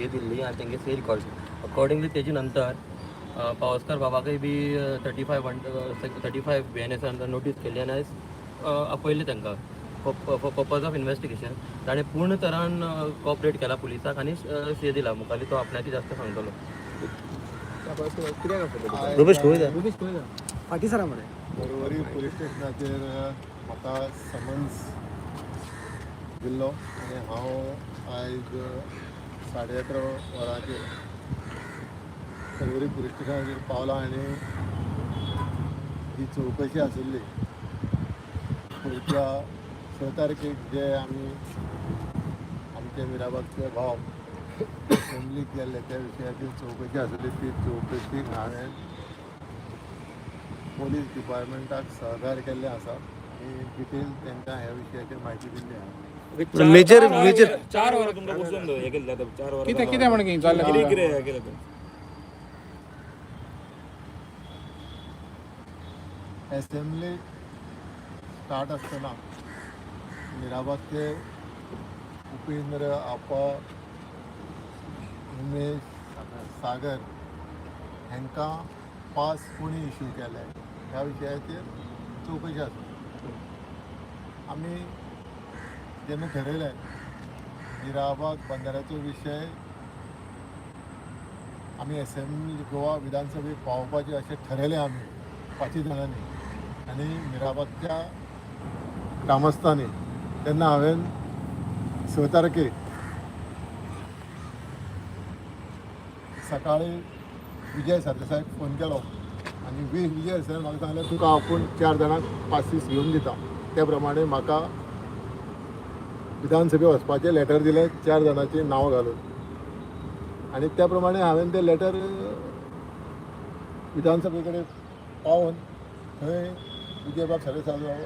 C Delhi आनी तेंगे C record accordingly तेजे नंतर पावसकर बाबाकय बी 35 BNS अंडर नोटीस केली आनी आपयले तांकां फॉर पर्पज ऑफ इन्वेस्टिगेशन. ताणें पूर्ण तरान कॉपरेट केला पुलिसाक आनी सी दिला. मुखाली तो आपणाची जास्त सांगतलो. रुपेश फाटी सरा मरे परवरी पुलीस स्टेशनाचेर म्हाका समन्स दिल्लो आनी हांव आयज 11:30 वरांचेर परवरी पुलीस स्टेशनाचेर पावलां आनी ही चवकशी आशिल्ली पुढच्या 6 तारखेक जे आमी आमचे मिराबादचे भाव असेंब्लीक गेल्ले त्या विशयाची चवकशी आशिल्ली. ती चवकशीक हांवें पोलीस डिपार्टमेंटाक सहकार्य केल्लें आसा आनी डिटेल तांकां ह्या विशयाचेर म्हायती दिल्ली आसा. मेजर 4 वरां तुमकां बसून हे केलें जाता 4 वरां कितें म्हणून जालें कितें हे केलें तें असेंब्ली स्टार्ट आसतना मिराबादचे उपेंद्र आपा उमेश सागर हांकां पास कोणी इश्यू केले ह्या विशयाचेर चवकशी आसा. आमी जेन्ना ठरयलें मिराबाद बंदराचो विशय आमी असेंब्ली गोवा विधानसभेक पावोवपाचें अशें ठरयलें आमी 5 जाणांनी आनी मिराबादच्या ग्रामस्थांनी. तेन्ना हांवें 6 तारखेक सकाळी विजय सरदेसायक फोन केलो आनी विजय सर म्हाका सांगलें तुका आपूण 4 जाणांक पासीस घेवन दिता. त्या प्रमाणे म्हाका विधानसभेक वचपाचें लेटर दिलें 4 जाणांची नांवां घालून आनी त्या प्रमाणे हांवें तें लेटर विधानसभे कडेन पावोवन थंय विजय बाब सरदेसाय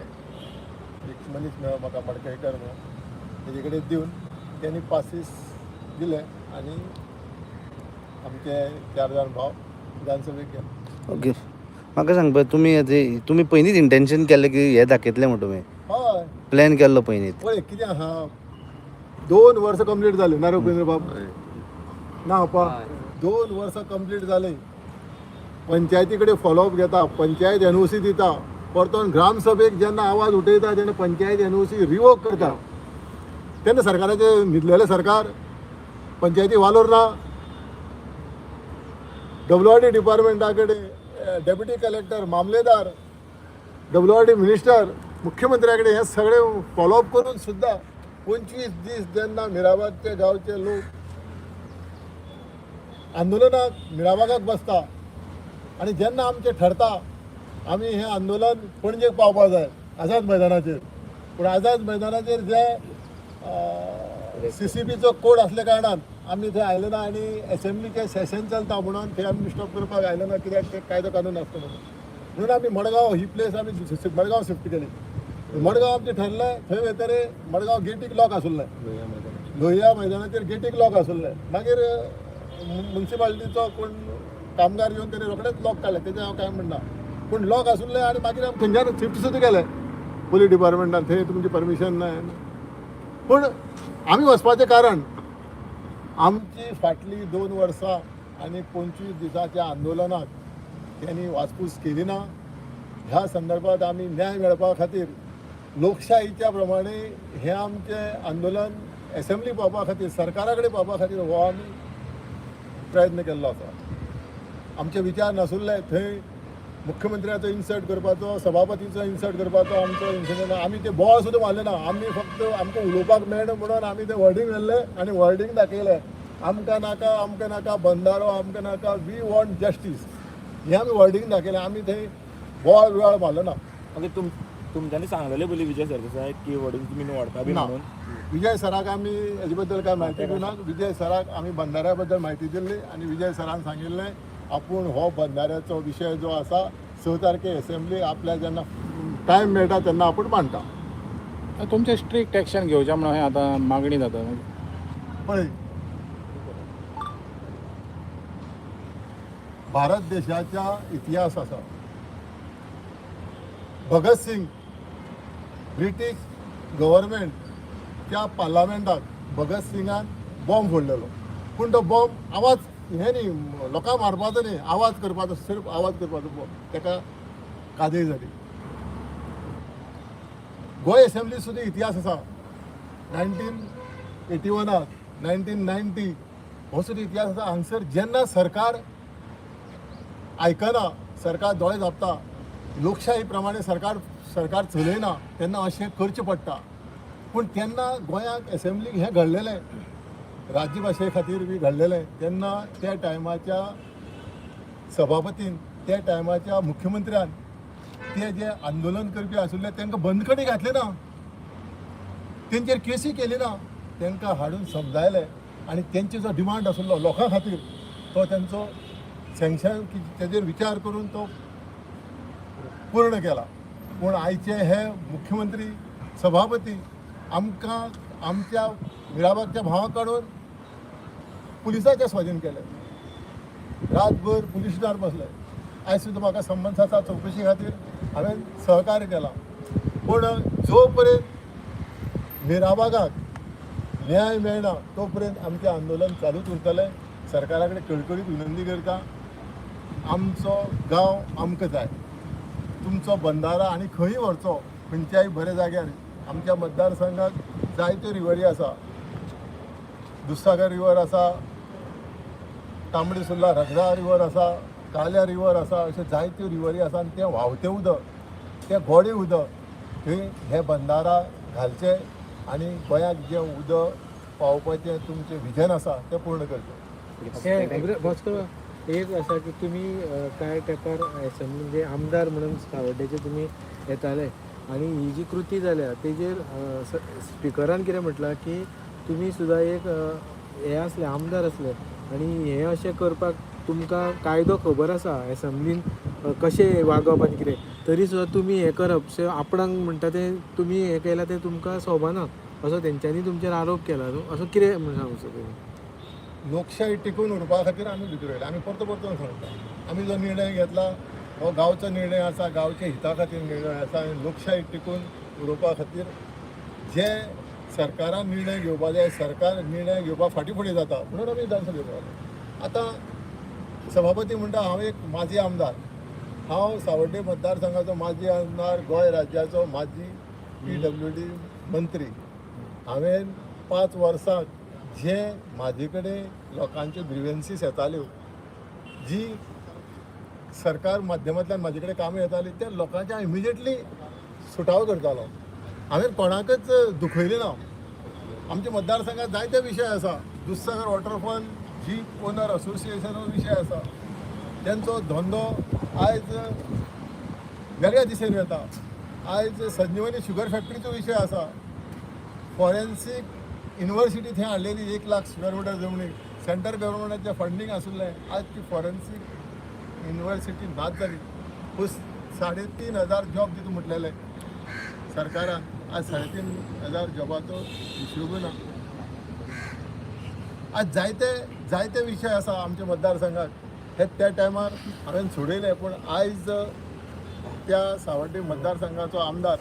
एक मनीस मेळ्ळो म्हाका मडकयकर म्हणून तेजे कडेन दिवन त्यांनी पासीस दिले आनी आमचे 4 जाण भाव विधानसभेक गेले. ओके म्हाका सांग पळय तुमी पयलींच इंटेंशन केल्लें की हे दाखयतलें म्हणून तुवें हय प्लॅन केल्लो पयलींच. पळय कितें आहा 2 वर्सां कंप्लीट जाली ना उपेंद्र बाब ना आपा 2 वर्सां कंप्लीट जाली. पंचायती कडेन फॉलोअप घेता, पंचायत NOC दिता, परतून ग्रामसभेक जेन्ना आवाज उठयता तेन्ना पंचायत NOC रिवोक करता. तेन्ना सरकाराचें न्हिदलेलें सरकार पंचायती वालोर ना. WRD डिपार्टमेंटा कडेन डेप्युटी कलेक्टर मामलेदार WRD मिनिस्टर मुख्यमंत्र्या कडेन हें सगळें फॉलोअप करून सुद्दां 25 दीस जेन्ना मिराबादचे गांवचे लोक आंदोलनाक मिराबागाक बसता आनी जेन्ना आमचें ठरता आमी हें आंदोलन पणजेक पावपा जाय आझाद मैदानाचेर. पूण आझाद मैदानाचेर जे CCBचो कोड आसल्या कारणान आमी थंय आयले ना आनी असेंब्लीचें सेशन चलता म्हणून थंय आमी स्टॉप करपाक आयले ना कित्याक ते कायदो कानून आसता म्हणून आमी मडगांव ही प्लेस आमी मडगांव शिफ्ट केली. मडगांव आमचें ठरलें थंय वयतरे मडगांव गेटीक लॉक आसुल्लें, लोहिया मैदानाचेर गेटीक लॉक आसुल्लें. मागीर म्युन्सिपालिटीचो कोण कामगार येवन तेणी रोखडेच लॉक काडलें, तेजें हांव कांय म्हणना. पूण लॉक आसुल्लें आनी मागीर आमी थंयच्यान शिफ्ट सुद्दां केलें पुलीस डिपार्टमेंटान. थंय तुमची परमिशन ना. पूण आमी वचपाचें कारण आमची फाटली 2 वर्सां आनी 25 दिसाच्या आंदोलनाक त्यांनी वासपूस केली ना. ह्या संदर्भात आमी न्याय मेळपा खातीर लोकशाहीच्या प्रमाणे हें आमचें आंदोलन असेंब्ली पावपा खातीर सरकारा कडेन पावपा खातीर हो आमी प्रयत्न केल्लो आसा. आमचे विचार नासुल्ले थंय मुख्यमंत्र्याचो इन्सर्ट करपाचो, सभापतीचो इन्सर्ट करपाचो आमचो इंटेन्शन. आमी ते बोवाळ सुद्दां मारले ना. आमी फक्त आमकां उलोवपाक मेळना म्हणून आमी ते वर्डींग व्हेल्लें आनी वर्डींग दाखयलें. आमकां नाका बंधारो, आमकां नाका, वी वॉन्ट जस्टीस हें आमी वर्डींग दाखयलें. आमी थंय बोवाळ बिवाळ मारलो ना. ओके तुमच्यांनी सांगलेलें पयलीं विजय सरदेसाय की वडील तुमी व्हरता बी म्हणून. विजय सराक आमी हेजे बद्दल कांय म्हायती दिवनात. विजय सराक आमी बंधाऱ्या बद्दल म्हायती दिल्ली आनी विजय सरान सांगिल्लें आपूण हो बंधाऱ्याचो विशय जो आसा 6 तारखेक असेंब्ली आपल्याक जेन्ना टायम मेळटा तेन्ना आपूण मांडटा. तुमचें स्ट्रिक्ट एक्शन घेवचें म्हणून हें आतां मागणी जाता. पळय भारत देशाचा इतिहास आसा. भगत सिंग ब्रिटीश गव्हर्मेंट त्या पार्लमेंटाक भगत सिंगान बॉम्ब फोडलेलो पूण तो बॉम्ब आवाज हे न्ही लोकांक मारपाचो न्ही आवाज करपाचो सिर्फ आवाज करपाचो बॉम्ब ताका कादय जाली. गोंय एसेंब्ली सुद्दां इतिहास आसा 1981 1990 हो सुद्दां इतिहास आसा. हांगसर जेन्ना सरकार आयकना सरकार दोळे धांपता लोकशाही प्रमाणे सरकार चलयना तेन्ना अशें करचें पडटा. पूण तेन्ना गोंयाक एसेंब्लीक हें घडलेलें राज्य भाशे खातीर बी घडलेलें तेन्ना त्या टायमाच्या सभापतीन त्या टायमाच्या मुख्यमंत्र्यान ते जे आंदोलन करपी आशिल्ले तांकां बंदखणी घातली ना तेंचेर केसी केली ना तांकां हाडून समजायलें आनी तेंचे जो डिमांड आशिल्लो लोकां खातीर तो तेंचो सँक्शन तेजेर विचार करून तो पूर्ण केला. पूण आयचे हे मुख्यमंत्री सभापती आमकां आमच्या मिराबागच्या भावाक काडून पुलिसाचे स्वाधीन केले. रातभर पुलीस स्टेशनार बसले. आयज सुद्दां म्हाका संबंद आसा चवकशी खातीर हांवें सहकार्य केलां. पूण जो पर्यंत मिराबागाक न्याय मेळना तो पर्यंत आमचें आंदोलन चालूच उरतलें. सरकारा कडेन कळकळीत विनंती करता आमचो गांव आमकां जाय. तुमचो बंधारा आनी खंय व्हरचो खंयच्याय बऱ्या जाग्यार आमच्या मतदारसंघात जायत्यो रिवरी आसा. दुधसागर रिवर आसा, तांबडी सुर्ला रगडा रिवर आसा, काल्या रिवर आसा, अश्यो जायत्यो रिवरी आसा आनी तें व्हांवतें उदक तें गोडें उदक थंय हे बंधारा घालचे आनी गोंयाक जें उदक पावोवपाचें तुमचें विजन आसा तें पूर्ण करचें. एक असा की तुम्ही काय तेंपार एसेंब्ली म्हणजे आमदार म्हणून सावड्डेचे तुम्ही येताले आणि ही जी कृती जाल्या तेजेर स्पिकरान कितें म्हटलां की तुमी सुद्दां एक हे असले आमदार असले आणि हे अशें करपाक तुमकां कायदो खबर आसा एसेंब्लीन कशें वागप आनी कितें तरी सुद्दां तुमी हें करप सो आपणाक म्हणटा तें तुमी हें केलां तें तुमकां शोभना असो तेंच्यांनी तुमचेर आरोप केला न्हू असो कितें म्हणून सांगचो तुमी. लोकशाही टिकून उरपा खातीर आमी भितर येयला. आमी परतो परतून सांगता आमी जो निर्णय घेतला हो गांवचो निर्णय आसा, गांवच्या हिता खातीर निर्णय आसा आनी लोकशाही टिकून उरोवपा खातीर जे सरकारान निर्णय घेवपा जाय सरकार निर्णय घेवपा फाटीं फुडें जाता म्हणून आमी विधानसभेक पावले. आतां सभापती म्हणटा हांव एक माजी आमदार, हांव सावड्डे मतदारसंघाचो माजी आमदार, गोंय राज्याचो माजी PWD मंत्री. हांवें 5 वर्सां जे म्हाजे कडेन लोकांच्यो ग्रिवेन्सीस येताल्यो जी सरकार माध्यमांतल्यान म्हाजे कडेन कामां येतालीं त्या लोकांच्या इमिजिएटली सुटावो करतालो. हांवें कोणाकच दुखयलें ना. आमच्या मतदारसंघात जायते विशय आसा. दुधसागर वॉटरफॉल जी ओनर असोसिएशनो विशय आसा तेंचो धंदो आयज वेगळ्या दिशेन वता. आयज संजीवनी शुगर फॅक्टरीचो विशय आसा. फॉरेन्सीक युनिवर्सिटी थंय हाडलेली 1 लाख स्क्वेअर मिटर जमनी सेंट्रल गव्हर्मेंटाचें फंडींग आशिल्लें. आज ती फॉरेन्सीक युनिवर्सिटी नाच जाली. 3,500 जॉब दिता म्हटलेले सरकारान. आज 3,500 जॉबाचो हिशोब ना. आज जायते विशय आसा आमच्या मतदारसंघात हे त्या टायमार हांवें सोडयले. पूण आयज त्या सावड्डे मतदारसंघाचो आमदार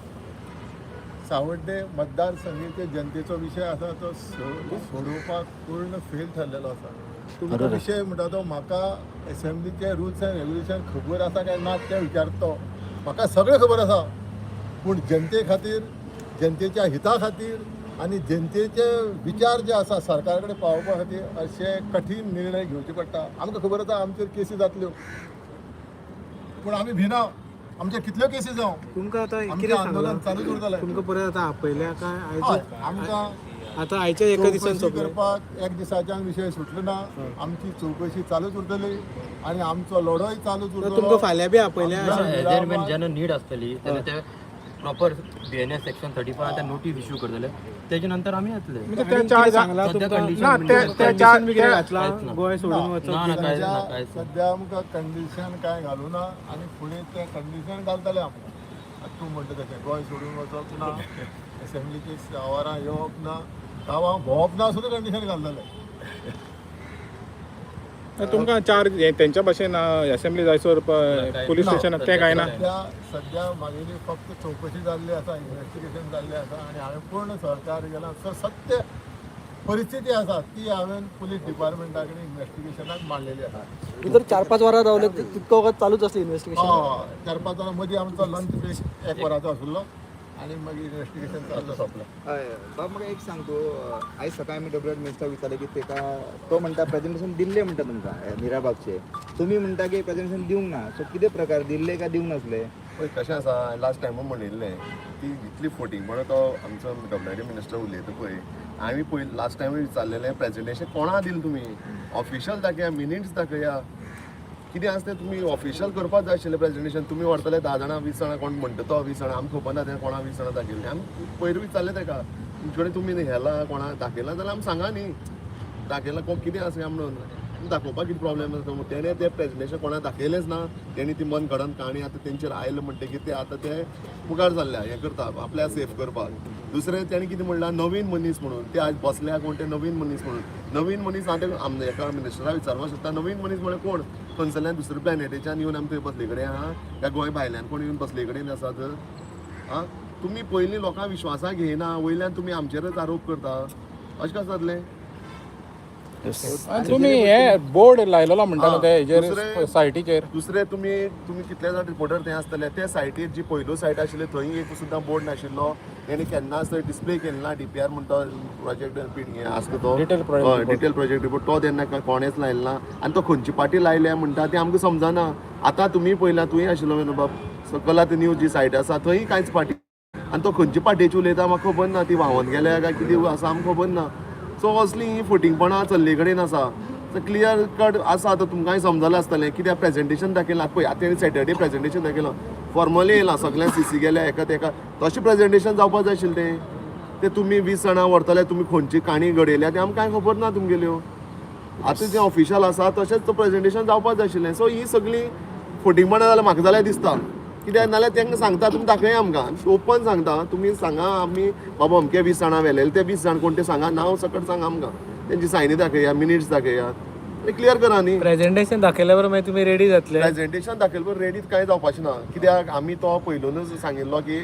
सावड्डे मतदारसंघाचे जनतेचो विशय आसा तो सोडोवपाक पूर्ण फेल ठरलेलो आसा. तुमचो विशय म्हणटा तो म्हाका एसेंब्लीचे रुल्स एंड रेग्युलेशन खबर आसा काय ना तें विचारता. म्हाका सगळें खबर आसा पूण जनते खातीर जनतेच्या हिता खातीर आनी जनतेचे विचार जे आसा सरकारा कडेन पावोवपा खातीर अशे कठीण निर्णय घेवचे पडटा. आमकां खबर आसा आमचेर केसी जातल्यो पूण आमी भिना. आमचे कितल्यो केसी जावं तुमकां आतां आमचें कितें आंदोलन सांगलां चालूच उरतलें. तुमकां परत आतां आपयल्या काय हय आयज आमकां आतां आयच्या एका दिसान चवकशी सोंपलें. करपाक 1 दिसाच्यान विशय सुटलो ना. आमची चवकशी चालूच उरतली आनी आमचो लढोय चालूच उरतलो. तुमकां फाल्यां बी आपयल्या हेजेर बीन जेन्ना नीड आसतली तेन्ना ते proper BNS section 35 notice issue करतले तेजे नंतर आमी येतले. म्हणजे त्या चार सांगला सध्या तुमकां condition ना, म्हणजे त्या काय? चार- बी कितें त्या- घातला कांयच ना. गोंय सोडून वचप ना, ना, कांयच ना, कांयच ना. सध्या आमकां कंडिशन कांय घालूं ना आनी फुडें तें कंडिशन घालतले आमकां. आतां तूं म्हणटा तशें गोंय सोडून वचप ना, एसेंब्लीची शावरां येवप ना, गांवां भोंवप ना सुद्दां कंडिशन घालतले. तुमकां 4 तेंच्या भाशेन असेंब्ली जायसर पुलीस स्टेशन तें काय ना. सध्या म्हागेली फक्त चवकशी जाल्ली आसा, इन्व्हेस्टिगेशन जाल्लें आसा आनी हांवें पूर्ण सहकार्य केलां. सर सत्य परिस्थिती आसा ती हांवें पुलीस डिपार्टमेंटा कडेन इन्व्हेस्टिगेशनाक मांडलेली आसा. जर 4-5 वरां रावले तितको वगत चालूच आसली इन्व्हेस्टिगेशन. 4-5 वरां मदीं आमचो लंच ब्रेक 1 वराचो आशिल्लो आनी मागीर इन्व्हेस्टिगेशन चालू सोंपलें. हय बाब म्हाका एक सांग तूं आयज सकाळी आमी डब्ल्यू मिनिस्टर विचारलें की तेका तो म्हणटा प्रेजेंटेशन दिल्लें म्हणटा तुमकां मिराबागचें. तुमी म्हणटा की प्रेजेंटेशन दिवंक ना. सो कितें प्रकार दिल्ले काय दिवंक नासले? पळय कशें आसा लास्ट टायम म्हणिल्लें की इतली फोटिंगपणां तो आमचो डब्ल्यूडी मिनिस्टर उलयता पळय आमी पयलीं लास्ट टायम विचारलेलें प्रेजेंटेशन कोणा दिलें तुमी ऑफिशियल दाखया मिनिट्स दाखया कितें आसा तें तुमी ऑफिशियल करपाक जाय आशिल्लें प्रेजेंटेशन. तुमी व्हरतले 10 जाणां 20 जाणां कोण म्हणटा तो 20 जाणां आमकां खबर ना तें कोणा 20 जाणां दाखयलें. आमी पयलीं विचारलें तेका तुमचे कडेन तुमी हेला कोणा दाखयलां जाल्यार आमी सांगा न्ही दाखयलां कोण कितें आसा काय म्हणून दाखोवपाक कितें प्रॉब्लेम आसा. तेणें तें प्रेजेंटेशन कोणा दाखयलेंच ना. तेणी ती मन घडोवन काणी आतां तेंचेर आयलें म्हणटकीर ते आतां ते मुखार जाल्ल्या हें करता आपल्या सेफ करपाक. दुसरें तेणी कितें म्हणलां नवीन मनीस म्हणून ते आज बसल्या कोण ते नवीन मनीस म्हणून. नवीन मनीस हांव ते एका मिनिस्टराक विचारपाक शकता नवीन मनीस म्हळ्यार कोण खंयसरल्यान दुसऱ्या प्लॅनेटीच्यान येवन आमी थंय बसले कडेन आहा काय गोंय भायल्यान कोण येवन बसले कडेन आसात. आं तुमी पयलीं लोकांक विश्वासाक घेयना वयल्यान तुमी आमचेरच आरोप करता अशें कशें जातलें. आनी तुमी हे बोर्ड लायलेलो म्हणटालो ते हेजेर सायटीचेर. दुसरें तुमी कितले जाण रिपोर्टर ते आसतले ते सायटीर जी पयलो सायट आशिल्ली थंय एक सुद्दां बोर्ड नाशिल्लो. तेणी केन्नाच थंय डिस्प्ले केन्ना DPR म्हणटा प्रोजेक्ट हें आसता तो डिटेल प्रोजेक्ट रिपोर्ट तो तेन्ना कोणेच लायलो ना. आनी तो खंयची पार्टी लायल्या म्हणटा ती आमकां समजना. आतां तुमी पयला तुवें आशिल्लो बाब सकलात न्यूज जी सायट आसा थंय कांयच पार्टी आनी तो खंयची पार्टीची उलयता म्हाका खबर ना. ती व्हांवोन गेल्या काय कितें आसा आमकां खबर ना. सो असली ही फोटिंगपणां चल्ले कडेन आसा. क्लियर कट आसा आतां तुमकांय समजलें आसतलें कित्याक प्रेजेंटेशन दाखयलां पळय आतां तेणी सॅटर्डे प्रेजेंटेशन दाखयलां फॉर्मली येयलां सगळ्यांक CC गेल्या एका तेका तशें प्रेजेंटेशन जावपाक जाय आशिल्लें तें तुमी 20 जाणां व्हरतले तुमी खंयची काणी घडयल्या तें आमकां कांय खबर ना तुमगेल्यो. आतां जें ऑफिशियल आसा तशेंच तो प्रेजेंटेशन जावपाक जाय आशिल्लें. सो ही सगळी फोटिंगपणां जाल्यार म्हाका जाल्यार दिसता कित्याक नाल्यार तेंकां सांगता तुमी दाखया आमकां ओपन सांगता तुमी सांगा आमी बाबा अमके 20 जाणां व्हेलेले ते 20 जाण कोण ते सांगा नांव सकट सांगा आमकां तेंची सायनी दाखया मिनिट्स दाखया क्लियर करा न्ही. प्रेजेंटेशन दाखयल्या बरोबर मागीर तुमी रेडी जातले. प्रेजेंटेशन दाखयले बरोबर रेडी कांय जावपाचें ना कित्याक आमी तो पयलूनच सांगिल्लो की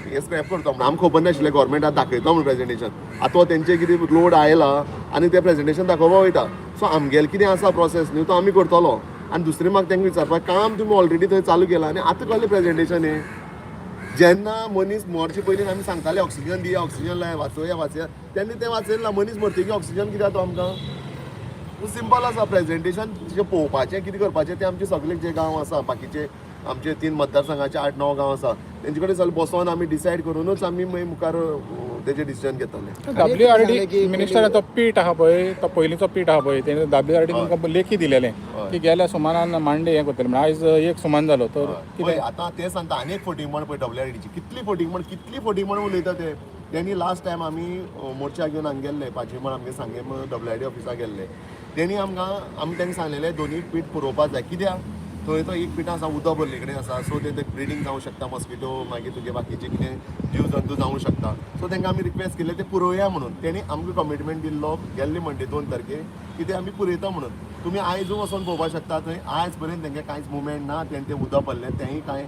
हे स्क्रॅप करता म्हणून आमकां खबर नाशिल्लें गोवोरमेंटाक दाखयता म्हणून प्रेजेंटेशन. आतां तो तेंचें कितें लोड आयला आनी तें प्रेजेंटेशन दाखोवपाक वयता. सो आमगेलें कितें आसा प्रोसेस न्ही तो आमी करतलो. आनी दुसरें म्हाका तेंकां विचारपाक काम तुमी ऑलरेडी थंय चालू केलां आनी आतां कसलें प्रेजेंटेशन हें. जेन्ना मनीस मरचे पयलीं आमी सांगताले ऑक्सिजन दिया ऑक्सिजन लाय वाचया तेन्ना तें वाचयलें ना. मनीस मरतकीर ऑक्सिजन कितें जाता आमकां सिंपल आसा. प्रेजेंटेशन जें पळोवपाचें कितें करपाचें तें आमचे सगळे जे गांव आसा बाकीचे आमचे 3 मतदारसंघाचे 8-9 गांव आसा तेंचे कडेन सगळें बसोन आमी डिसायड करूनच आमी मागीर मुखार तेजें डिसिजन घेतले. WRD मिनिस्टर तो पीठ आहा पळय तो पयलींचो पीठ आहा पळय तेणे WRD तुमकां लेखी दिलेलें की गेल्या सुमारान मांडे हें करतले म्हणजे आयज 1 सुमान जालो तर कितें आतां तें सांगता आनी एक फोटिंगपण पळय WRDची कितली फोटिंगपण उलयता ते. तेणी लास्ट टायम आमी मोर्चा घेवन हांगा गेल्ले पाचवीमण आमगे सांगे WRD ऑफिसाक गेल्ले. तेणी आमी तेंकां सांगलेलें दोनूय पीठ पुरोवपाक जाय कित्याक थंय तो एक पिठां आसा उदक भरले कडेन आसा सो ते ब्रिडींग जावंक शकता मस्किटो मागीर तुगे बाकीचे कितें जीव जंतू जावंक शकता. सो तेंकां आमी रिक्वेस्ट केले ते पुरोवया म्हणून. तेणी आमकां कमिटमेंट दिल्लो गेल्ले म्हणटे 2 तारखेक की ते आमी पुरयता म्हणून. तुमी आयज वचोन पळोवपाक शकता थंय आयज पर्यंत तेंगे कांयच मुवमेंट ना. तेणें तें उदक भरलें तेंय कांय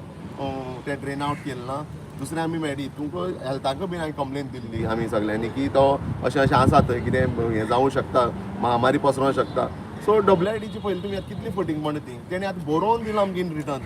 तें ड्रेन आवट केलें ना. दुसरें आमी मेळ्ळी तुमकां हेल्थाकूय बीन हांवें कंप्लेन दिल्ली आमी सगळ्यांनी की तो अशें आसा थंय कितें हें जावंक शकता महामारी पसरोंक शकता. सो WRDची पयलीं तुमी आतां कितली फोटिंगपणां ती तेणें आतां बरोवन दिलां आमगे इन रिटर्न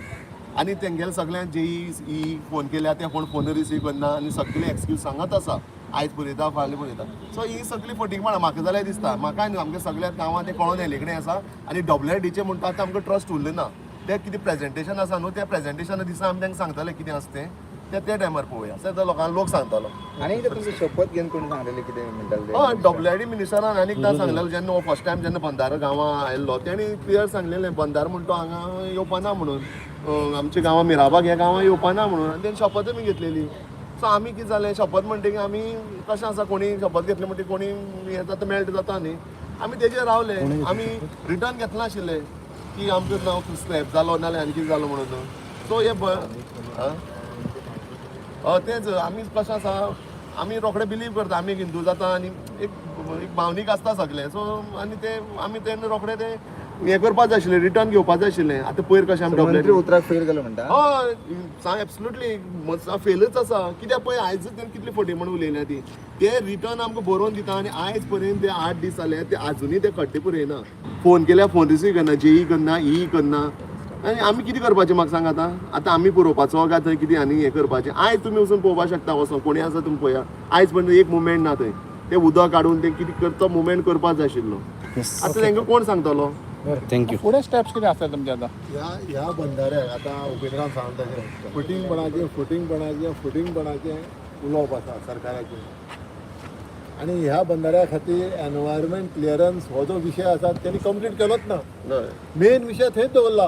आनी तेंगेले सगळ्यांक JE फोन केल्या ते कोण फोन रिसीव करना आनी सगळे एक्सक्यूज सांगत आसा आयज पळयता फाल्यां पळयता. सो ही सगळी फोटिंगपणां म्हाका जाल्यार दिसता म्हाका न्ही आमगे सगळ्या गांवांत तें कळोन येयले कडेन आसा आनी WRDचें म्हणटा आतां आमकां ट्रस्ट उरलें ना. तें कितें प्रेजेंटेशन आसा न्हू त्या प्रेजेंटेशना दिसा आमी तांकां सांगताले कितें आसा तें त्या टायमार पळोवया सर लोक सांगतालो. आनी तुमची शपथ घेवन कोणी सांगलेलें कितें म्हणटाले WRD मिनिस्टरान आनी एकदां सांगलेलें जेन्ना फर्स्ट टायम जेन्ना बंदारा गांवां आयल्लो तेणी क्लियर सांगलेलें बंदार म्हणटा हांगा येवपाना म्हणून आमच्या गांवां मिराबाग ह्या गांवां येवपाना म्हणून आनी तेणी शपथ बी घेतलेली. सो आमी कितें जालें शपथ म्हणटकीर आमी कशें आसा कोणी शपथ घेतली म्हणटकीर कोणी हें जाता मेळटा जाता न्ही आमी तेजेर रावले. आमी रिटर्न घेतला आशिल्ले की आमचो नांव स्क्रॅप जालो नाल्यार आनी कितें जालो म्हणून. सो हे तेंच आमी कशें आसा आमी रोखडे बिलीव करता आमी हिंदू जाता आनी एक भावनीक आसता सगळें. सो आनी ते आमी तेन्ना रोखडे ते हें करपाक जाय आशिल्लें रिटर्न घेवपाक जाय आशिल्लें आतां पयर कशें आमी मंत्री डब्ल्यूआरडी उतराक फेल केलो म्हणटा हय सांग एब्सोल्युटली फेलच आसा कित्याक पळय आयज तेणें कितली फटी म्हणून उलयल्या ती ते रिटर्न आमकां बरोवन दिता आनी आयज पर्यंत ते 8 दीस जाले ते आजुनूय ते खड्डे पुरयना फोन केल्यार फोन रिसीव करना जेई करना ई करना आनी आमी कितें करपाचें म्हाका सांग आतां आमी पुरोवपाचो काय थंय कितें आनी हें करपाचें आयज तुमी वचून पळोवपाक शकता वचून कोणी आसा तुमी पळया आयज पर्यंत एक मुवमेंट ना थंय ते उदक काडून ते कितें करता मुवमेंट करपाक जाय आशिल्लो आतां तांकां कोण सांगतलो थँक्यू फुडें स्टेप्स कितें आसता तुमचे आतां ह्या बंधाऱ्याक आतां उपेंद्रान सांगता तशें फुटींगपणाचें उलोवप आसा सरकाराचें आनी ह्या बंधाऱ्या खातीर एनवायरमेंट क्लियरन्स हो जो विशय आसा तेणी कंप्लीट केलोच ना मेन विशय थंयच दवरला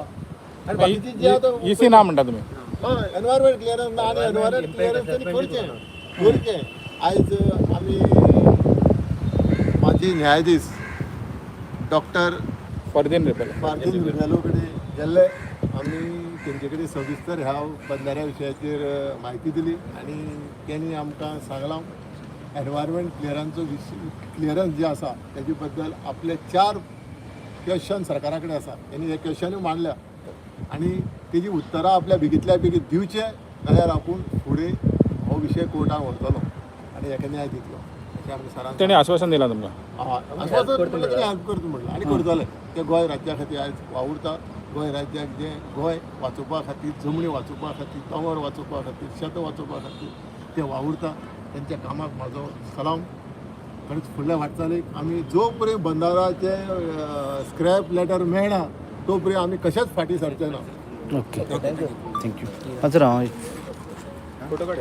आनी बाकीची जी आतां इसी ना म्हणटा तुमी हय एनवायरमेंट क्लियरन्स ना आनी एनवायरमेंट क्लियरन्स तेणी करचें आयज आमी माजी न्यायाधीश डॉक्टर फर्दीन रिपेल पार्थीन विर्वेलो कडेन गेल्ले आमी तेंचे कडेन सविस्तर ह्या बंधाऱ्या विशयाचेर म्हायती दिली आनी तेणी आमकां सांगलां एनवायरमेंट क्लियरन्स जे आसा तेजे बद्दल आपले 4 क्वेश्चन सरकारा कडेन आसा तेणी हे क्वेश्चनूय मांडल्या आनी तेजी उत्तरां आपल्या बेगींतल्या बेगीन दिवचे जाल्यार आपूण फुडें हो विशय कोर्टाक व्हरतलो आनी हेका न्याय दितलो अशें आमकां सरान तेणी आश्वासन दिलां तुमकां हेल्प करता म्हणलें आनी करतले ते गोंय राज्या खातीर आयज वावुरता गोंय राज्याक जे गोंय वाचोवपा खातीर जमनी वाचोवपा खातीर तंवर वाचोवपा खातीर शेत वाचोवपा खातीर ते वावुरता त्यांच्या कामाक म्हाजो सलाम खरेंच फुडल्या वाटचालीक आमी जो पर्यंत बंधाराचे स्क्रॅप लेटर मेळना तो पर्यंत आमी कशेंच फाटीं सरचे ना ओके थँक्यू मात्र हांव फोटो काड